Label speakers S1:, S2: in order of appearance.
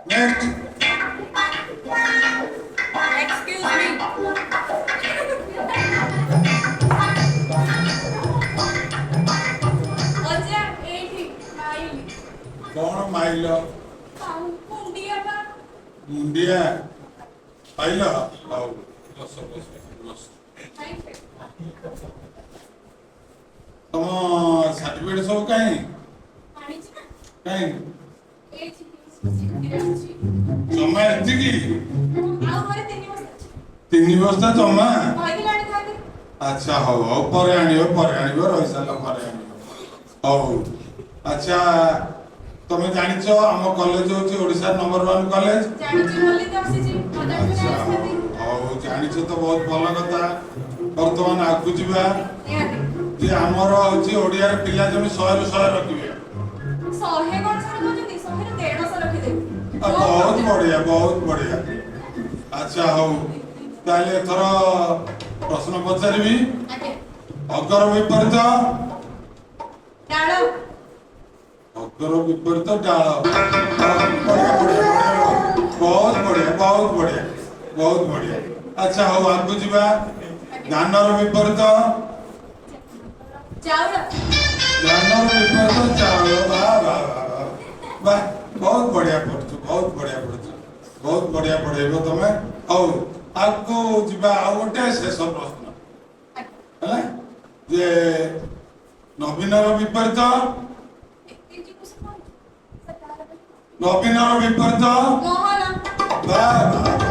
S1: Next.
S2: Excuse me. ଅଜା ଏଇଠି ମାଇଲି।
S1: कौन माइल?
S2: କୁଣ୍ଡିଆ ବା।
S1: मुंडिया पाइल? आओ बस बस बस। तुम सर्टिफिकेट सब कहीं
S2: ଆଣିଛି ନା
S1: कहीं
S2: ଏଇଠି ସିକ୍ୟୁରିଟି ଅଛି।
S1: जमा एतिकी
S2: ଆଉ ଘରେ 3 ବର୍ଷ ଅଛି।
S1: 3 बस्ता जमा।
S2: କହିଥିଲି ଆଣିଥାନ୍ତି।
S1: अच्छा हौ हौ पर रही सारा पर हौ। अच्छा तुम जानिଛ आम कॉलेज होची ओडिसा नंबर 1 कॉलेज।
S2: ଜାଣିଛି ବୋଲି ତ ଆସିଛି ମଜା କରି
S1: अच्छा हौ
S2: ଆସିଥାନ୍ତି।
S1: हौ जानिଛ तो बहुत भल कथा। वर्तमान आगु जीवा
S2: ନିହାତି
S1: जे आमर होची ओडिया रे पिला जमी 100 ରୁ 100 रखिबे।
S2: 100 କଣ ସାର କହୁଛନ୍ତି 100 ରୁ 150 ରଖିଦେବି।
S1: बहुत बढ़िया बहुत बढ़िया। अच्छा हौ ताले थर प्रश्न पचारिबी।
S2: ଆଜ୍ଞା
S1: अगर विपरीत
S2: ଡାଳ
S1: अगर विपरीत डाल। बढ़िया बढ़िया बढ़िया बहुत बढ़िया बहुत बढ़िया बहुत बढ़िया। अच्छा हौ आगु जीवा धानर विपरीत
S2: ଚାଉଳ
S1: धानर विपरीत चाउल। वाह वाह वाह वाह वाह बहुत बढ़िया पढ़छु बहुत बढ़िया पढ़छु बहुत बढ़िया पढ़ेइबो तमे। हौ आगु जीवा आ गोटे शेष प्रश्न है जे नवीनर विपरीत नवीनर विपरीत।
S2: ମୋହନ
S1: वाह वाह